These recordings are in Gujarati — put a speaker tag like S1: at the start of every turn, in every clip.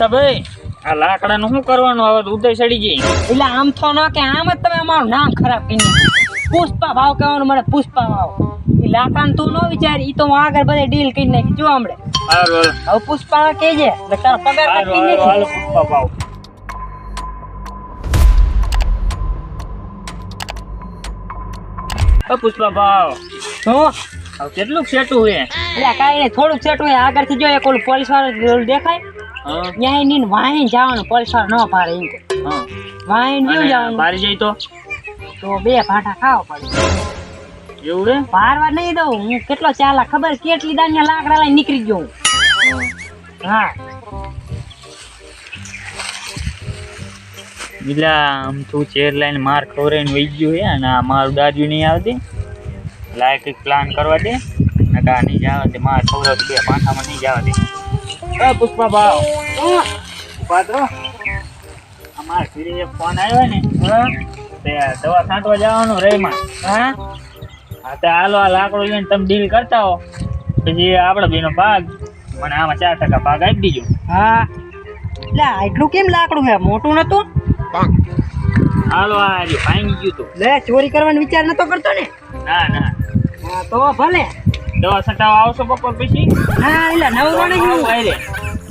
S1: ભાઈ આ લાકડાનું શું કરવાનું હવે ઉદય ચડી ગઈ
S2: એટલે આમ તો ન કે આમ જ તમે અમારું નામ ખરાબ કરી નાખ્યું. પુષ્પા ભાવ કહેવાનું મને પુષ્પા ભાવ. એ લાકડાનું તું ન વિચાર, ઈ તો હું આગળ બધે ડીલ કરી નાખી જો હમણે.
S1: હારું
S2: હવે પુષ્પા કહેજે એટલે તારો પગાર કાઢી નાખી.
S1: હાલો પુષ્પા ભાવ પુષ્પા ભાવ
S2: શું
S1: હવે કેટલું સેટું હે
S2: એટલે કાંઈ નહીં, થોડુંક સેટું હોય. આગળથી જો એક ઓલું પોલીસ વાળું દેખાય
S1: હા
S2: ત્યાં ની વાહીને જવાનું, પોલીસ વાળો ન પાડે એમ કે
S1: હા
S2: વાહીને વ્યુ જવાનું.
S1: બારી જાય
S2: તો બે ભાટા ખાવા પડે.
S1: એવું હે
S2: ભારવા નહીં દઉં હું, કેટલો ચાલા ખબર કેટલી દાનિયા લાકડા લઈને નીકળી ગયો હું. હા
S1: બીલા આમ તું ચેર લાઈન માર ખવરાઈને વહી ગયું હે અને આ મારું દાદુ નહીં આવતી લાયક એક પ્લાન કરવા દે નકા નહીં જવા દે માર ખવરાવ બે માથામાં નહીં જવા દે. પુષ્પા ભાવ પાત્રો અમાર ઘરે એક ફોન આવ્યો ને તે દવા છાંટવા જવાનું રેમાં.
S2: હા
S1: હા તો હાલો આ લાકડું લઈને તમે ડીલ કરતા હો પછી આપણે બેનો ભાગ મને આમાં 4% ભાગ આપી દીજો.
S2: હા એટલે આટલું કેમ લાકડું હે, મોટું નતું?
S1: હાલો આ જો ભાંગી ગયું તું.
S2: લે ચોરી કરવાનો વિચાર નતો કરતો ને?
S1: ના ના
S2: હા તો ભલે.
S1: દવા છંટાવા આવશો બપોર પછી?
S2: હા એટલે નવરો નહીં હું.
S1: વાયરે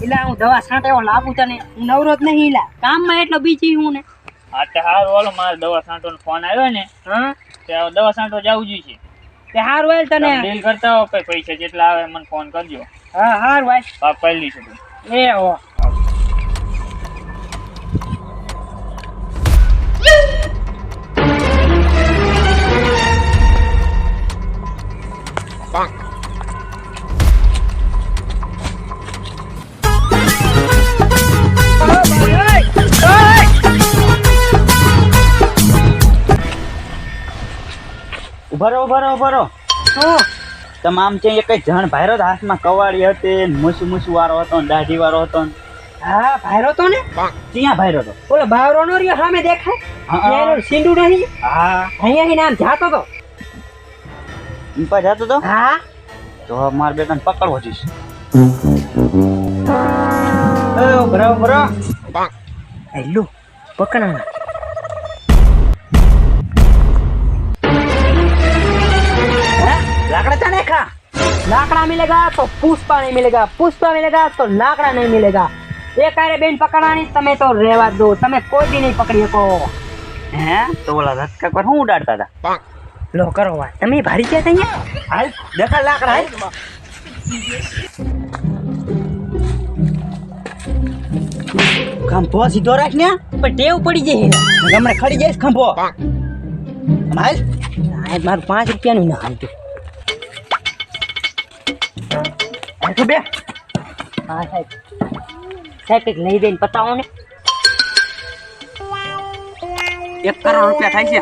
S2: એટલે હું દવા છાંટેવો લાવું તને, હું નવરો જ નહીં. એલા કામમાં એટલો બીજી હું ને.
S1: હા તે હારું હાલો મારે દવા છાંટવાનો ફોન આવ્યો ને
S2: હા
S1: તે હવે દવા છાંટવા જવું જોઈએ.
S2: તે હારું વાલ તને.
S1: ડીલ કરતા હો કઈ પૈસા જેટલા આવે મને ફોન કરજો.
S2: હા હારું વાલ.
S1: ભાગ પાડી લઈશું તું.
S2: એ હો
S3: ઉભરો તમે આમ છે એક જણ ભાયરો હાથમાં કવાડી હતી મૂસુ મૂસુ વાળો હતો ને દાઢી વાળો હતો ને.
S2: હા ભાયરો તો ને.
S3: ક્યાં ભાયરો હતો?
S2: ઓલો ભાવરો નો રહ્યો સામે દેખાય?
S3: હા.
S2: એનો સિંડુ નહીં?
S3: હા
S2: અહીંયા નામ જાતો તો.
S3: ઇમ્પા જતો તો
S2: હા
S3: તો મારા બેટાને પકડવો જોઈશે.
S2: બરાબર હેલો પકડના. लाकड़ा नहीं खा, लाकड़ा मिलेगा तो पुष्पा नहीं मिलेगा, पुष्पा मिलेगा तो लाकड़ा नहीं मिलेगा. एक आरे बेन पकड़ानी તમે તો રેવા દો, તમે કોઈ દી નહીં પકડી શકો.
S3: હે તો ઓલા ધક્કા પર હું ઉડાડતા હતા.
S2: લો કરો વાત, તમે ભારી ગયા અહીંયા.
S3: હાલ દેખા લાકડા હાલ. ખંભો સીધો રાખ ને,
S2: પણ ટેવ પડી જાય.
S3: હમણાં ખડી જઈશ ખંભો. હાલ
S2: સાહેબ મારું 5 રૂપિયાનું ના હાલતું.
S3: તો બે
S2: હા સાહેબ, સાહેબ કંઈક લઈ દઈને પતાવો ને.
S3: 1 કરોડ રૂપિયા થાય છે.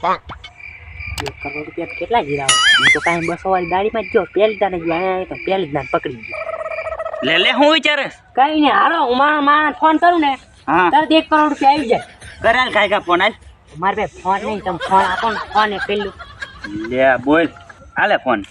S2: 1 કરોડ રૂપિયા કેટલા ગીરાવો? હું તો કાંઈ 200 વાળી દાડીમાં જ ગયો, પહેલી દાને ગયો અહીંયા તો પહેલી દાને પકડી ગયો.
S3: લે હું વિચારે
S2: કઈ નહીં, હાલો હું મારા ફોન કરું ને
S3: હા
S2: તરત 1 કરોડ રૂપિયા આવી જાય.
S3: કરાલ કાંઈ ફોન હાલ.
S2: મારે ભાઈ ફોન નહીં, તમે ફોન આપો ને. ફોન એ પેલું
S3: લે બોલ હાલે ફોન.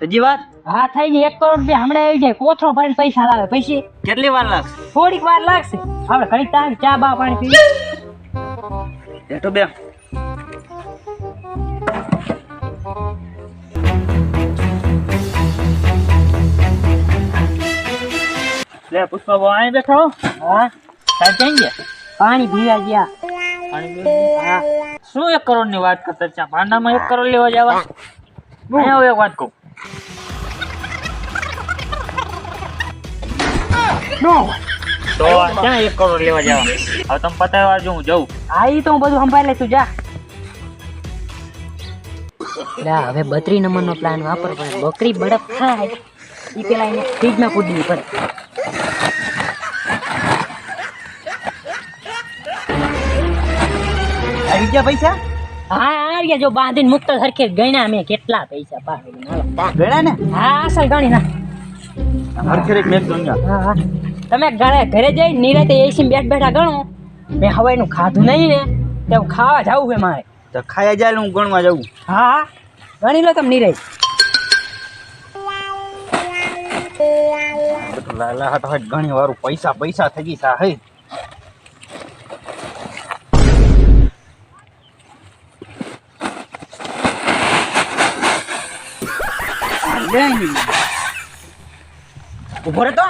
S3: હજી વાત
S2: હા થઈ ગઈ. 1 કરોડ રૂપિયા હમણાં આવી જાય. કોથળો ભરીને પૈસા લાવે. પછી
S3: કેટલી વાર લાગશે?
S2: થોડીક વાર લાગશે. આપણે ઘડી તાર ચા બા પાણી પી.
S3: બેઠો બે
S1: લે પુષ્પા ભાવ અહીં બેઠો
S2: હા
S1: સાહેબ ક્યાં ગયા?
S2: પાણી પીવા ગયા.
S1: પાણી પીવા? હા શું 1 કરોડ ની વાત કરતા છે? ભાંડામાં 1 કરોડ લેવા જવા? અહીંયા હું એક વાત કહું.
S2: નો
S1: તો ક્યાં 1 કરોડ લેવા જવા? હવે તમે પતાવવા જો હું જઉં.
S2: હા ઈ તો હું બધું સંભાળી લઈશું. જા લા હવે 32 નંબરનો પ્લાન વાપર. પણ બકરી બળફ ખાય ઈ પેલા એને ફ્રીજમાં પૂડવી પડે.
S3: આવી ગયા પૈસા?
S2: હા આ જો બાંધીને મુક્ત સરખે ગણ્યા મેં કેટલા પૈસા પાડે.
S3: ગણ્યા ને?
S2: હા અસલ ગણી ના.
S3: હરખેરી મેં દુનિયા
S2: હા હા. તમે ઘરે જઈ નિરાતે એસી બેઠા ગણો. મેં હવાઈનું ખાધું નહીં ને તે હું ખાવા જાવું છે મારે.
S3: તો ખાયા જાય હું ગણવા જાઉં.
S2: હા હા ગણી લો તમે નિરાઈ.
S3: બધું લાલા હટ હટ ઘણી વારું પૈસા પૈસા થઈ ગઈ સા હે. ઉભો રે તો.